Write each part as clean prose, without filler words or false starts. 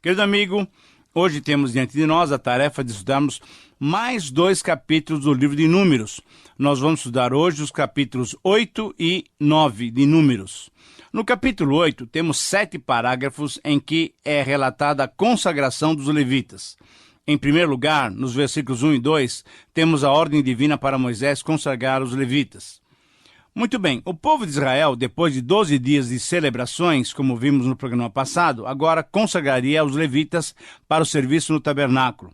Querido amigo, hoje temos diante de nós a tarefa de estudarmos mais 2 capítulos do livro de Números. Nós vamos estudar hoje os capítulos 8 e 9 de Números. No capítulo 8, temos 7 parágrafos em que é relatada a consagração dos levitas. Em primeiro lugar, nos versículos 1 e 2, temos a ordem divina para Moisés consagrar os levitas. Muito bem, o povo de Israel, depois de 12 dias de celebrações, como vimos no programa passado, agora consagraria os levitas para o serviço no tabernáculo.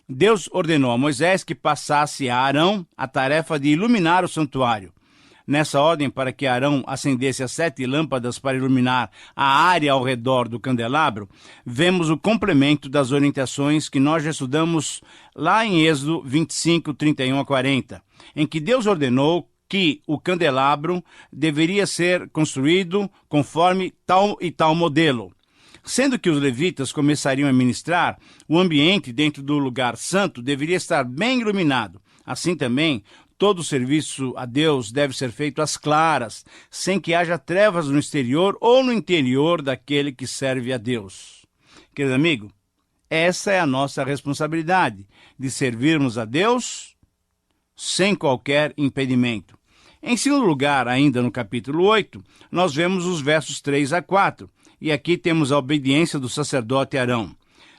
Deus ordenou a Moisés que passasse a Arão a tarefa de iluminar o santuário. Nessa ordem, para que Arão acendesse as 7 lâmpadas para iluminar a área ao redor do candelabro, vemos o complemento das orientações que nós já estudamos lá em Êxodo 25, 31 a 40, em que Deus ordenou que o candelabro deveria ser construído conforme tal e tal modelo. Sendo que os levitas começariam a ministrar, o ambiente dentro do lugar santo deveria estar bem iluminado. Assim também, todo o serviço a Deus deve ser feito às claras, sem que haja trevas no exterior ou no interior daquele que serve a Deus. Querido amigo, essa é a nossa responsabilidade, de servirmos a Deus sem qualquer impedimento. Em segundo lugar, ainda no capítulo 8, nós vemos os versos 3 a 4, e aqui temos a obediência do sacerdote Arão.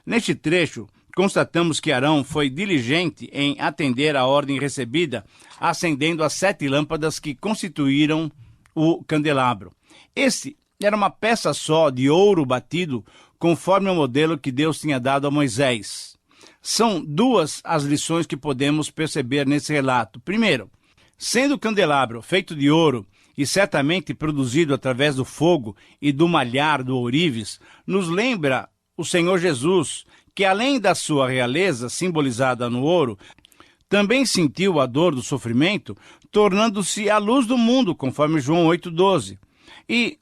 Neste trecho, constatamos que Arão foi diligente em atender à ordem recebida, acendendo as 7 lâmpadas que constituíram o candelabro. Este era uma peça só de ouro batido, conforme o modelo que Deus tinha dado a Moisés. São 2 as lições que podemos perceber nesse relato. Primeiro, sendo o candelabro feito de ouro e certamente produzido através do fogo e do malhar do ourives, nos lembra o Senhor Jesus, que além da sua realeza simbolizada no ouro, também sentiu a dor do sofrimento, tornando-se a luz do mundo, conforme João 8,12. E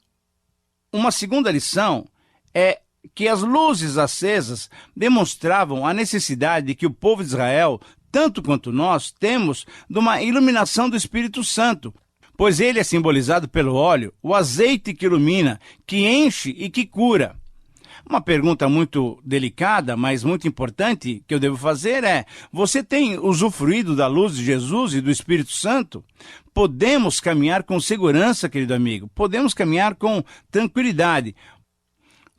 uma segunda lição é que as luzes acesas demonstravam a necessidade de que o povo de Israel, tanto quanto nós, temos de uma iluminação do Espírito Santo, pois ele é simbolizado pelo óleo, o azeite que ilumina, que enche e que cura. Uma pergunta muito delicada, mas muito importante que eu devo fazer é: você tem usufruído da luz de Jesus e do Espírito Santo? Podemos caminhar com segurança, querido amigo, podemos caminhar com tranquilidade,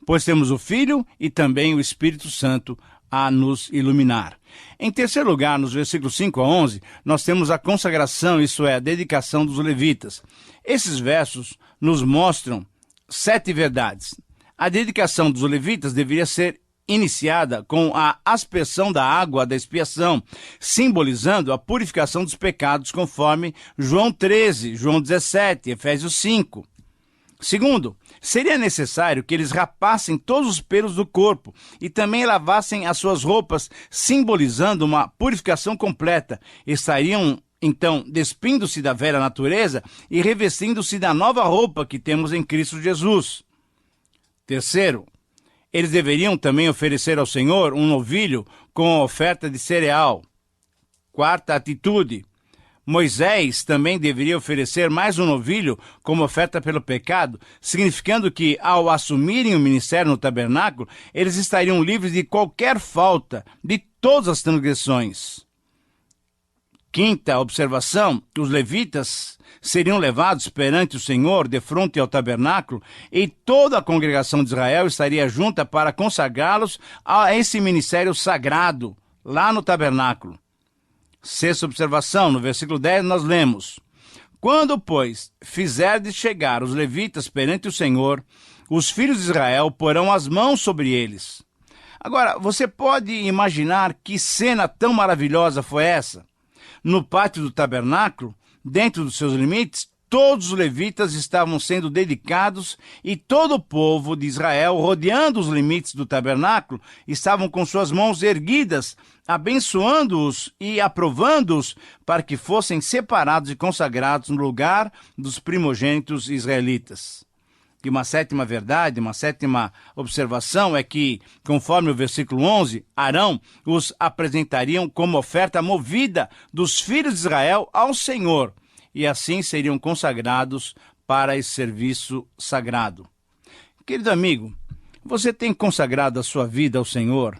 pois temos o Filho e também o Espírito Santo a nos iluminar. Em terceiro lugar, nos versículos 5 a 11, nós temos a consagração, isso é, a dedicação dos levitas. Esses versos nos mostram 7 verdades. A dedicação dos levitas deveria ser iniciada com a aspersão da água da expiação, simbolizando a purificação dos pecados, conforme João 13, João 17, Efésios 5. Segundo, seria necessário que eles rapassem todos os pelos do corpo e também lavassem as suas roupas, simbolizando uma purificação completa. Estariam, então, despindo-se da velha natureza e revestindo-se da nova roupa que temos em Cristo Jesus. Terceiro, eles deveriam também oferecer ao Senhor um novilho com oferta de cereal. Quarta atitude, Moisés também deveria oferecer mais um novilho como oferta pelo pecado, significando que, ao assumirem o ministério no tabernáculo, eles estariam livres de qualquer falta, de todas as transgressões. Quinta observação, os levitas seriam levados perante o Senhor de frente ao tabernáculo e toda a congregação de Israel estaria junta para consagrá-los a esse ministério sagrado, lá no tabernáculo. Sexta observação, no versículo 10 nós lemos: quando, pois, fizerdes chegar os levitas perante o Senhor, os filhos de Israel porão as mãos sobre eles. Agora, você pode imaginar que cena tão maravilhosa foi essa? No pátio do tabernáculo, dentro dos seus limites, todos os levitas estavam sendo dedicados e todo o povo de Israel, rodeando os limites do tabernáculo, estavam com suas mãos erguidas, abençoando-os e aprovando-os para que fossem separados e consagrados no lugar dos primogênitos israelitas. E uma sétima verdade, uma sétima observação é que, conforme o versículo 11, Arão os apresentariam como oferta movida dos filhos de Israel ao Senhor, e assim seriam consagrados para esse serviço sagrado. Querido amigo, Você tem consagrado a sua vida ao Senhor?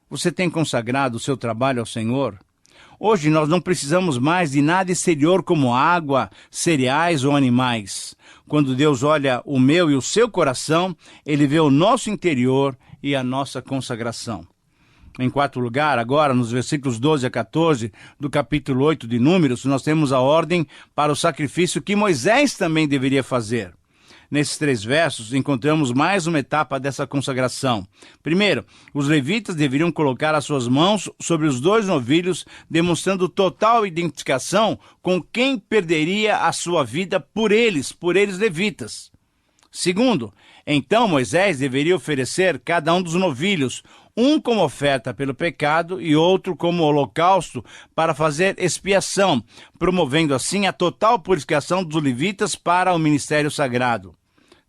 Você tem consagrado o seu trabalho ao Senhor? Hoje nós não precisamos mais de nada exterior como água, cereais ou animais. Quando Deus olha o meu e o seu coração, Ele vê o nosso interior e a nossa consagração. Em quarto lugar, agora nos versículos 12 a 14 do capítulo 8 de Números, nós temos a ordem para o sacrifício que Moisés também deveria fazer. Nesses 3 versos, encontramos mais uma etapa dessa consagração. Primeiro, os levitas deveriam colocar as suas mãos sobre os 2 novilhos, demonstrando total identificação com quem perderia a sua vida por eles levitas. Segundo, então Moisés deveria oferecer cada um dos novilhos, um como oferta pelo pecado e outro como holocausto para fazer expiação, promovendo assim a total purificação dos levitas para o ministério sagrado.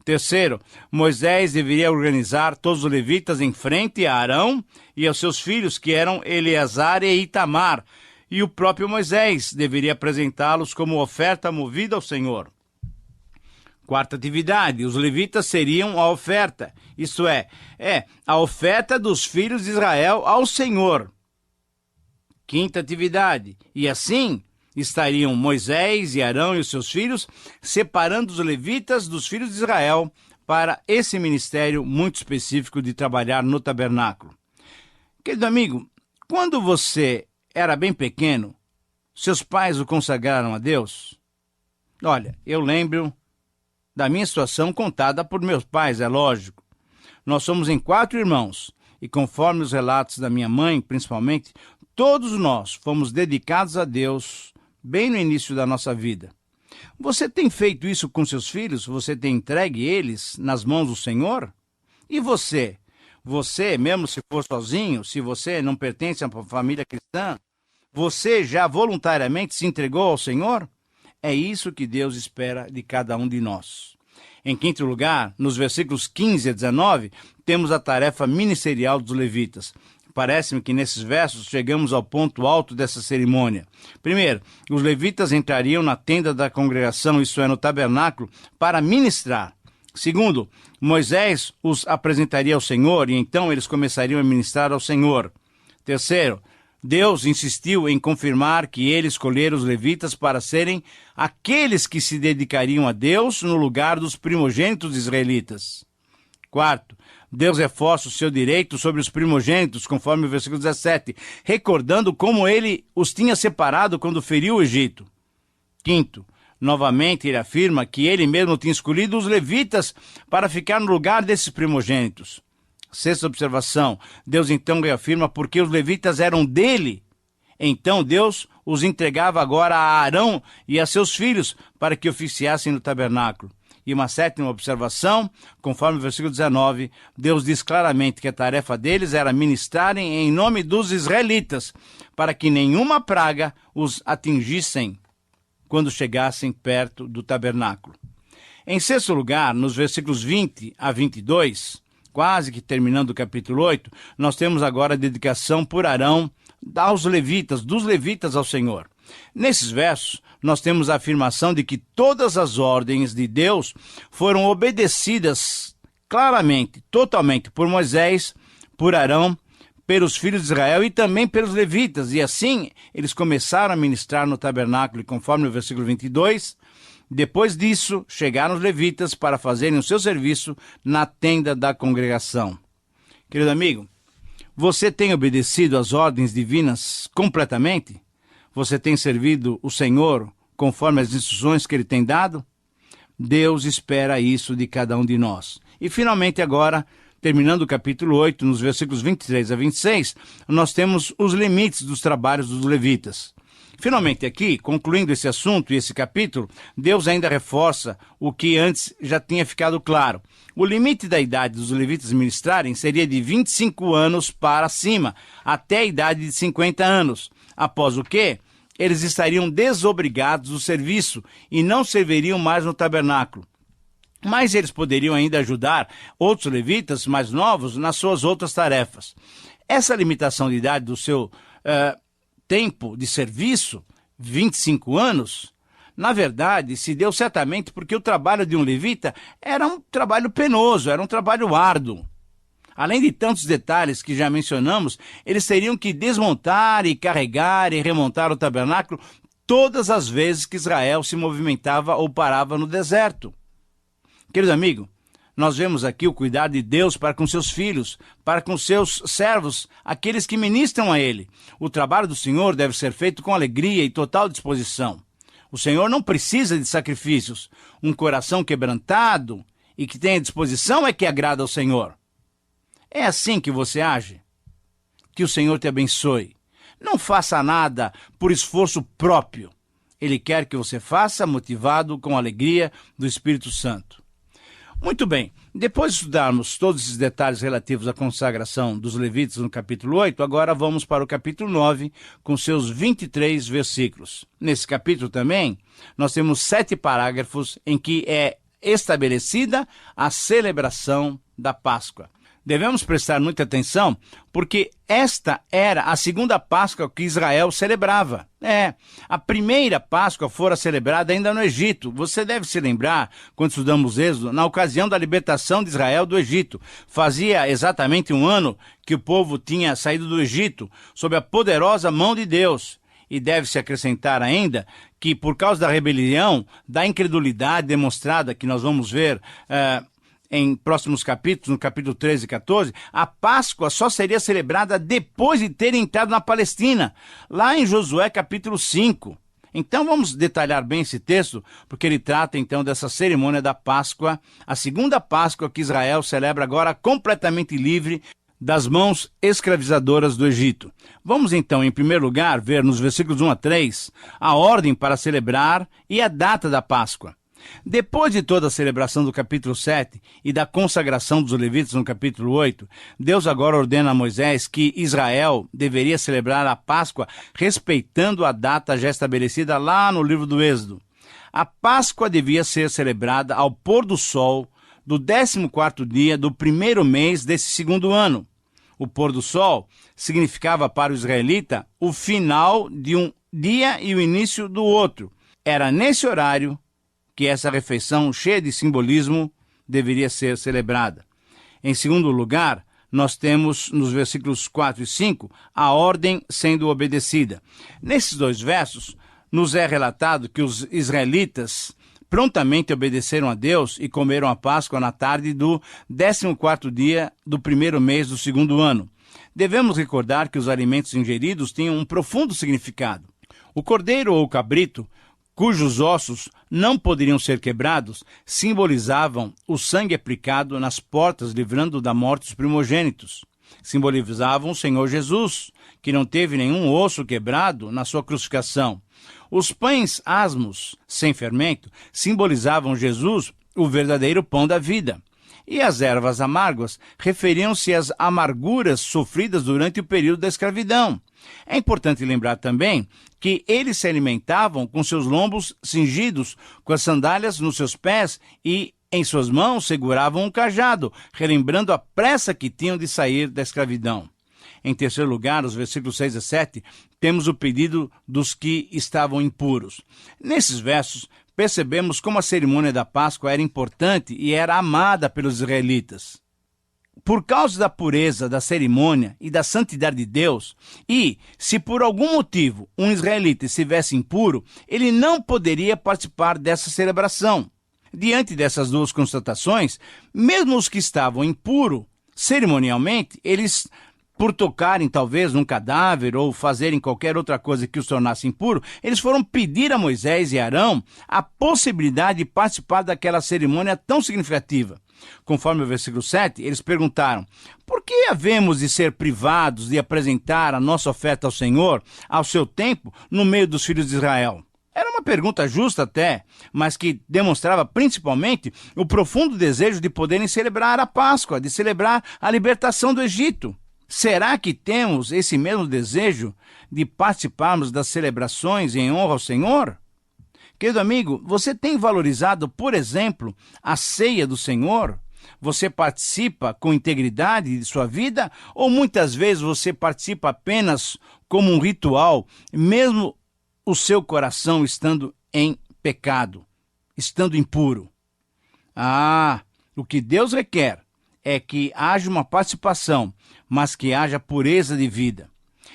Terceiro, Moisés deveria organizar todos os levitas em frente a Arão e aos seus filhos, que eram Eleazar e Itamar, e o próprio Moisés deveria apresentá-los como oferta movida ao Senhor. Quarta atividade, os levitas seriam a oferta, isto é, a oferta dos filhos de Israel ao Senhor. Quinta atividade, e assim estariam Moisés e Arão e os seus filhos separando os levitas dos filhos de Israel para esse ministério muito específico de trabalhar no tabernáculo. Querido amigo, quando você era bem pequeno, seus pais o consagraram a Deus? Olha, eu lembro da minha situação contada por meus pais, é lógico. Nós somos em 4 irmãos e, conforme os relatos da minha mãe, principalmente, todos nós fomos dedicados a Deus bem no início da nossa vida. Você tem feito isso com seus filhos? Você tem entregue eles nas mãos do Senhor? E você? Você, mesmo se for sozinho, se você não pertence a uma família cristã, você já voluntariamente se entregou ao Senhor? É isso que Deus espera de cada um de nós. Em quinto lugar, nos versículos 15 a 19, temos a tarefa ministerial dos levitas. Parece-me que nesses versos chegamos ao ponto alto dessa cerimônia. Primeiro, os levitas entrariam na tenda da congregação, isto é, no tabernáculo, para ministrar. Segundo, Moisés os apresentaria ao Senhor e então eles começariam a ministrar ao Senhor. Terceiro, Deus insistiu em confirmar que ele escolhera os levitas para serem aqueles que se dedicariam a Deus no lugar dos primogênitos israelitas. Quarto, Deus reforça o seu direito sobre os primogênitos, conforme o versículo 17, recordando como ele os tinha separado quando feriu o Egito. Quinto, novamente ele afirma que ele mesmo tinha escolhido os levitas para ficar no lugar desses primogênitos. Sexta observação, Deus então reafirma porque os levitas eram dele. Então Deus os entregava agora a Arão e a seus filhos para que oficiassem no tabernáculo. E uma sétima observação, conforme o versículo 19, Deus diz claramente que a tarefa deles era ministrarem em nome dos israelitas, para que nenhuma praga os atingissem quando chegassem perto do tabernáculo. Em sexto lugar, nos versículos 20 a 22, quase que terminando o capítulo 8, nós temos agora a dedicação por Arão aos levitas, dos levitas ao Senhor. Nesses versos, nós temos a afirmação de que todas as ordens de Deus foram obedecidas claramente, totalmente, por Moisés, por Arão, pelos filhos de Israel e também pelos levitas. E assim, eles começaram a ministrar no tabernáculo, e conforme o versículo 22, depois disso, chegaram os levitas para fazerem o seu serviço na tenda da congregação. Querido amigo, você tem obedecido às ordens divinas completamente? Você tem servido o Senhor conforme as instruções que Ele tem dado? Deus espera isso de cada um de nós. E finalmente agora, terminando o capítulo 8, nos versículos 23 a 26, nós temos os limites dos trabalhos dos levitas. Finalmente aqui, concluindo esse assunto e esse capítulo, Deus ainda reforça o que antes já tinha ficado claro. O limite da idade dos levitas ministrarem seria de 25 anos para cima, até a idade de 50 anos, após o que eles estariam desobrigados do serviço e não serviriam mais no tabernáculo. Mas eles poderiam ainda ajudar outros levitas mais novos nas suas outras tarefas. Essa limitação de idade do seu tempo de serviço, 25 anos, na verdade, se deu certamente porque o trabalho de um levita era um trabalho penoso, era um trabalho árduo. Além de tantos detalhes que já mencionamos, eles teriam que desmontar e carregar e remontar o tabernáculo todas as vezes que Israel se movimentava ou parava no deserto. Querido amigo, nós vemos aqui o cuidado de Deus para com seus filhos, para com seus servos, aqueles que ministram a Ele. O trabalho do Senhor deve ser feito com alegria e total disposição. O Senhor não precisa de sacrifícios. Um coração quebrantado e que tenha disposição é que agrada ao Senhor. É assim que você age? Que o Senhor te abençoe. Não faça nada por esforço próprio. Ele quer que você faça motivado com a alegria do Espírito Santo. Muito bem, depois de estudarmos todos esses detalhes relativos à consagração dos levitas no capítulo 8, agora vamos para o capítulo 9, com seus 23 versículos. Nesse capítulo também, nós temos 7 parágrafos em que é estabelecida a celebração da Páscoa. Devemos prestar muita atenção, porque esta era a segunda Páscoa que Israel celebrava. A primeira Páscoa fora celebrada ainda no Egito. Você deve se lembrar, quando estudamos Êxodo, na ocasião da libertação de Israel do Egito. Fazia exatamente um ano que o povo tinha saído do Egito, sob a poderosa mão de Deus. E deve-se acrescentar ainda que, por causa da rebelião, da incredulidade demonstrada, que nós vamos ver em próximos capítulos, no capítulo 13 e 14, a Páscoa só seria celebrada depois de terem entrado na Palestina, lá em Josué capítulo 5. Então vamos detalhar bem esse texto, porque ele trata então dessa cerimônia da Páscoa, a segunda Páscoa que Israel celebra agora completamente livre das mãos escravizadoras do Egito. Vamos então, em primeiro lugar, ver nos versículos 1 a 3 a ordem para celebrar e a data da Páscoa. Depois de toda a celebração do capítulo 7 e da consagração dos levitas no capítulo 8, Deus agora ordena a Moisés que Israel deveria celebrar a Páscoa respeitando a data já estabelecida lá no livro do Êxodo. A Páscoa devia ser celebrada ao pôr do sol do 14º dia do primeiro mês desse segundo ano. O pôr do sol significava para o israelita o final de um dia e o início do outro. Era nesse horário que essa refeição cheia de simbolismo deveria ser celebrada. Em segundo lugar, nós temos nos versículos 4 e 5 a ordem sendo obedecida. Nesses 2 versos, nos é relatado que os israelitas prontamente obedeceram a Deus e comeram a Páscoa na tarde do 14º dia do primeiro mês do segundo ano. Devemos recordar que os alimentos ingeridos tinham um profundo significado. O cordeiro ou o cabrito, cujos ossos não poderiam ser quebrados, simbolizavam o sangue aplicado nas portas, livrando da morte os primogênitos. Simbolizavam o Senhor Jesus, que não teve nenhum osso quebrado na sua crucificação. Os pães asmos, sem fermento, simbolizavam Jesus, o verdadeiro pão da vida. E as ervas amargas referiam-se às amarguras sofridas durante o período da escravidão. É importante lembrar também que eles se alimentavam com seus lombos cingidos, com as sandálias nos seus pés e em suas mãos seguravam um cajado, relembrando a pressa que tinham de sair da escravidão. Em terceiro lugar, os versículos 6 a 7, temos o pedido dos que estavam impuros. Nesses versos, percebemos como a cerimônia da Páscoa era importante e era amada pelos israelitas. Por causa da pureza da cerimônia e da santidade de Deus, e se por algum motivo um israelita estivesse impuro, ele não poderia participar dessa celebração. Diante dessas 2 constatações, mesmo os que estavam impuros, cerimonialmente, eles, por tocarem talvez num cadáver ou fazerem qualquer outra coisa que os tornasse impuro, eles foram pedir a Moisés e Arão a possibilidade de participar daquela cerimônia tão significativa. Conforme o versículo 7, eles perguntaram: por que havemos de ser privados de apresentar a nossa oferta ao Senhor, ao seu tempo, no meio dos filhos de Israel? Era uma pergunta justa até, mas que demonstrava principalmente o profundo desejo de poderem celebrar a Páscoa, de celebrar a libertação do Egito. Será que temos esse mesmo desejo de participarmos das celebrações em honra ao Senhor? Querido amigo, você tem valorizado, por exemplo, a ceia do Senhor? Você participa com integridade de sua vida? Ou muitas vezes você participa apenas como um ritual, mesmo o seu coração estando em pecado, estando impuro? O que Deus requer é que haja uma participação, mas que haja pureza de vida.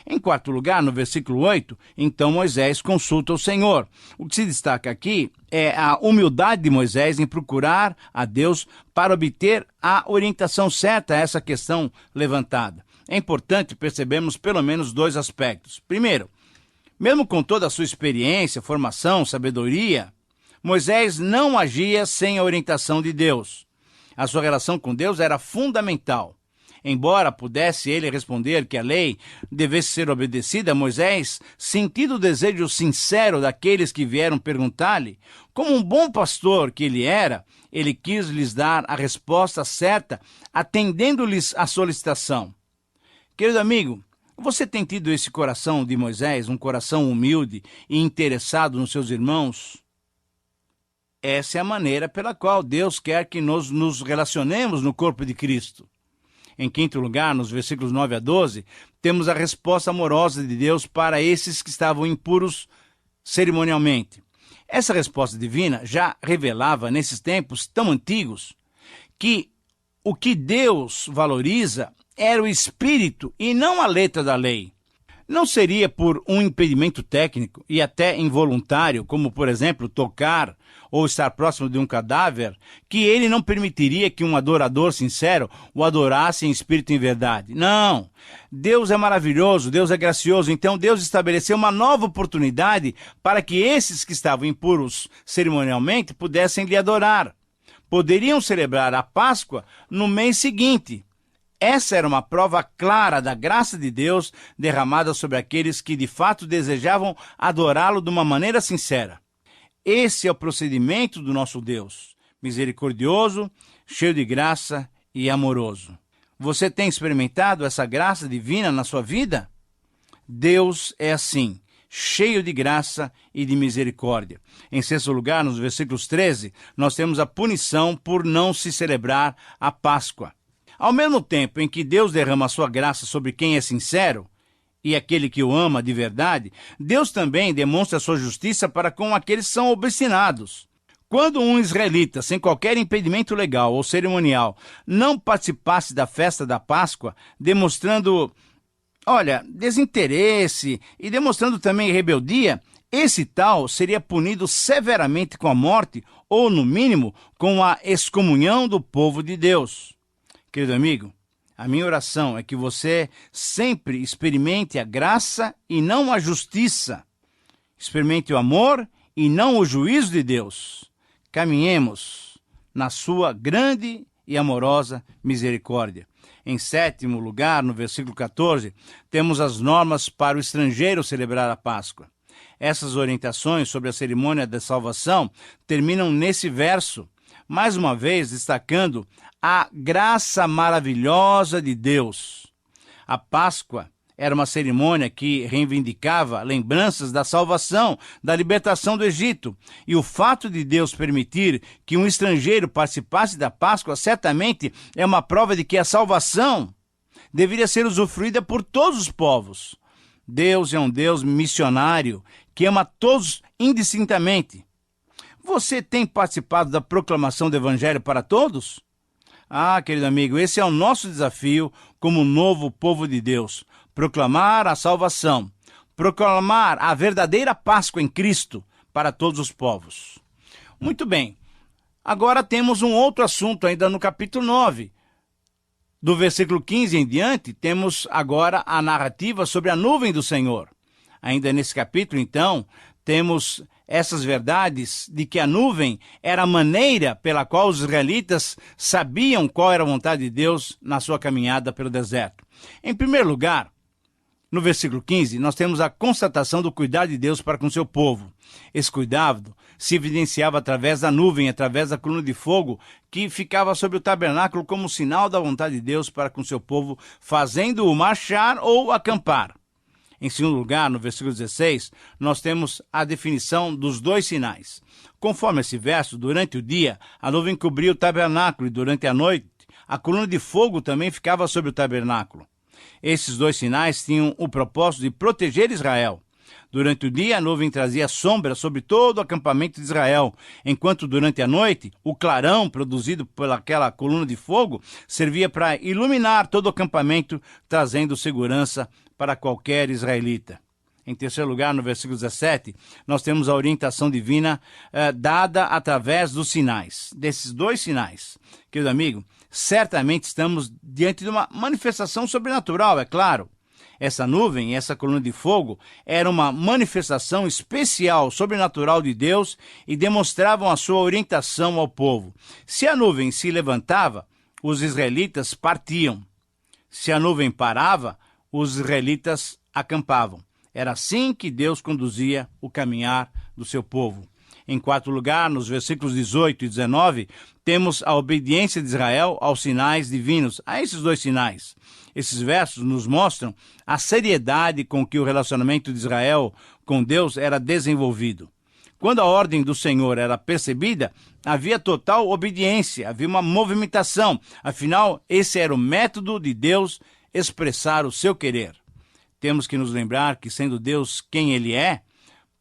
Em quarto lugar, no versículo 8, então Moisés consulta o Senhor. O que se destaca aqui é a humildade de Moisés em procurar a Deus para obter a orientação certa a essa questão levantada. É importante percebermos pelo menos dois aspectos. Primeiro, mesmo com toda a sua experiência, formação, sabedoria, Moisés não agia sem a orientação de Deus. A sua relação com Deus era fundamental. Embora pudesse ele responder que a lei devesse ser obedecida, Moisés, sentindo o desejo sincero daqueles que vieram perguntar-lhe, como um bom pastor que ele era, ele quis lhes dar a resposta certa, atendendo-lhes a solicitação. Querido amigo, você tem tido esse coração de Moisés, um coração humilde e interessado nos seus irmãos? Essa é a maneira pela qual Deus quer que nós nos relacionemos no corpo de Cristo. Em quinto lugar, nos versículos 9 a 12, temos a resposta amorosa de Deus para esses que estavam impuros cerimonialmente. Essa resposta divina já revelava, nesses tempos tão antigos, que o que Deus valoriza era o espírito e não a letra da lei. Não seria por um impedimento técnico e até involuntário, como, por exemplo, tocar ou estar próximo de um cadáver, que ele não permitiria que um adorador sincero o adorasse em espírito e em verdade. Não! Deus é maravilhoso, Deus é gracioso, então Deus estabeleceu uma nova oportunidade para que esses que estavam impuros cerimonialmente pudessem lhe adorar. Poderiam celebrar a Páscoa no mês seguinte. Essa era uma prova clara da graça de Deus derramada sobre aqueles que de fato desejavam adorá-lo de uma maneira sincera. Esse é o procedimento do nosso Deus, misericordioso, cheio de graça e amoroso. Você tem experimentado essa graça divina na sua vida? Deus é assim, cheio de graça e de misericórdia. Em sexto lugar, nos versículos 13, nós temos a punição por não se celebrar a Páscoa. Ao mesmo tempo em que Deus derrama a sua graça sobre quem é sincero e aquele que o ama de verdade, Deus também demonstra a sua justiça para com aqueles que são obstinados. Quando um israelita, sem qualquer impedimento legal ou cerimonial, não participasse da festa da Páscoa, demonstrando, desinteresse e demonstrando também rebeldia, esse tal seria punido severamente com a morte ou, no mínimo, com a excomunhão do povo de Deus. Querido amigo, a minha oração é que você sempre experimente a graça e não a justiça. Experimente o amor e não o juízo de Deus. Caminhemos na sua grande e amorosa misericórdia. Em sétimo lugar, no versículo 14, temos as normas para o estrangeiro celebrar a Páscoa. Essas orientações sobre a cerimônia da salvação terminam nesse verso, mais uma vez destacando a graça maravilhosa de Deus. A Páscoa era uma cerimônia que reivindicava lembranças da salvação, da libertação do Egito. E o fato de Deus permitir que um estrangeiro participasse da Páscoa certamente é uma prova de que a salvação deveria ser usufruída por todos os povos. Deus é um Deus missionário que ama todos indistintamente. Você tem participado da proclamação do Evangelho para todos? Querido amigo, esse é o nosso desafio como novo povo de Deus. Proclamar a salvação, proclamar a verdadeira Páscoa em Cristo para todos os povos. Muito bem, agora temos um outro assunto ainda no capítulo 9. Do versículo 15 em diante, temos agora a narrativa sobre a nuvem do Senhor. Ainda nesse capítulo, então, temos essas verdades de que a nuvem era a maneira pela qual os israelitas sabiam qual era a vontade de Deus na sua caminhada pelo deserto. Em primeiro lugar, no versículo 15, nós temos a constatação do cuidado de Deus para com seu povo. Esse cuidado se evidenciava através da nuvem, através da coluna de fogo, que ficava sobre o tabernáculo como sinal da vontade de Deus para com seu povo, fazendo-o marchar ou acampar. Em segundo lugar, no versículo 16, nós temos a definição dos dois sinais. Conforme esse verso, durante o dia, a nuvem cobria o tabernáculo e durante a noite, a coluna de fogo também ficava sobre o tabernáculo. Esses dois sinais tinham o propósito de proteger Israel. Durante o dia, a nuvem trazia sombra sobre todo o acampamento de Israel, enquanto durante a noite, o clarão produzido pelaquela coluna de fogo servia para iluminar todo o acampamento, trazendo segurança para qualquer israelita. Em terceiro lugar, no versículo 17, nós temos a orientação divina dada através dos sinais. Desses dois sinais, querido amigo, certamente estamos diante de uma manifestação sobrenatural, é claro. Essa nuvem, essa coluna de fogo, era uma manifestação especial, sobrenatural de Deus e demonstravam a sua orientação ao povo. Se a nuvem se levantava, os israelitas partiam. Se a nuvem parava, os israelitas acampavam. Era assim que Deus conduzia o caminhar do seu povo. Em quarto lugar, nos versículos 18 e 19, temos a obediência de Israel aos sinais divinos, a esses dois sinais. Esses versos nos mostram a seriedade com que o relacionamento de Israel com Deus era desenvolvido. Quando a ordem do Senhor era percebida, havia total obediência, havia uma movimentação. Afinal, esse era o método de Deus expressar o seu querer. Temos que nos lembrar que, sendo Deus quem Ele é,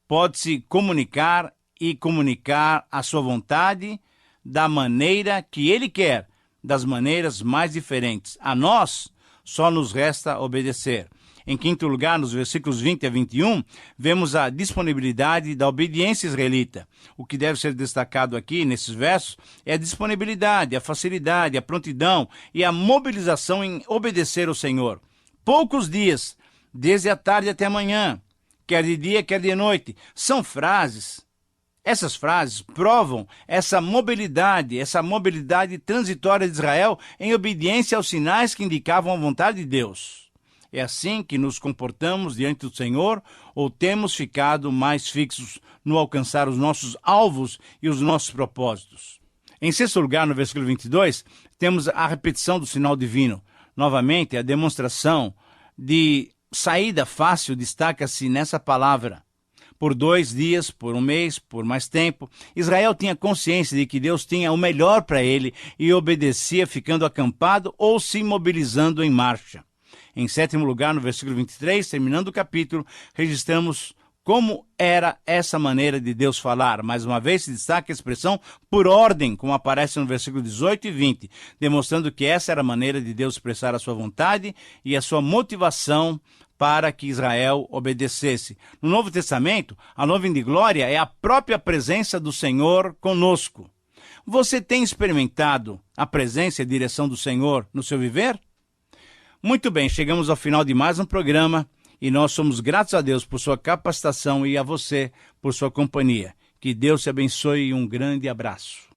pode-se comunicar e comunicar a sua vontade da maneira que Ele quer, das maneiras mais diferentes. A nós só nos resta obedecer. Em quinto lugar, nos versículos 20 a 21, vemos a disponibilidade da obediência israelita. O que deve ser destacado aqui, nesses versos, é a disponibilidade, a facilidade, a prontidão e a mobilização em obedecer ao Senhor. Poucos dias, desde a tarde até amanhã, quer de dia, quer de noite, são frases. Essas frases provam essa mobilidade transitória de Israel em obediência aos sinais que indicavam a vontade de Deus. É assim que nos comportamos diante do Senhor ou temos ficado mais fixos no alcançar os nossos alvos e os nossos propósitos? Em sexto lugar, no versículo 22, temos a repetição do sinal divino. Novamente, a demonstração de saída fácil destaca-se nessa palavra. Por 2 dias, por 1 mês, por mais tempo, Israel tinha consciência de que Deus tinha o melhor para ele e obedecia ficando acampado ou se mobilizando em marcha. Em sétimo lugar, no versículo 23, terminando o capítulo, registramos como era essa maneira de Deus falar. Mais uma vez se destaca a expressão por ordem, como aparece no versículo 18 e 20, demonstrando que essa era a maneira de Deus expressar a sua vontade e a sua motivação para que Israel obedecesse. No Novo Testamento, a nuvem de glória é a própria presença do Senhor conosco. Você tem experimentado a presença e a direção do Senhor no seu viver? Muito bem, chegamos ao final de mais um programa e nós somos gratos a Deus por sua capacitação e a você por sua companhia. Que Deus te abençoe e um grande abraço.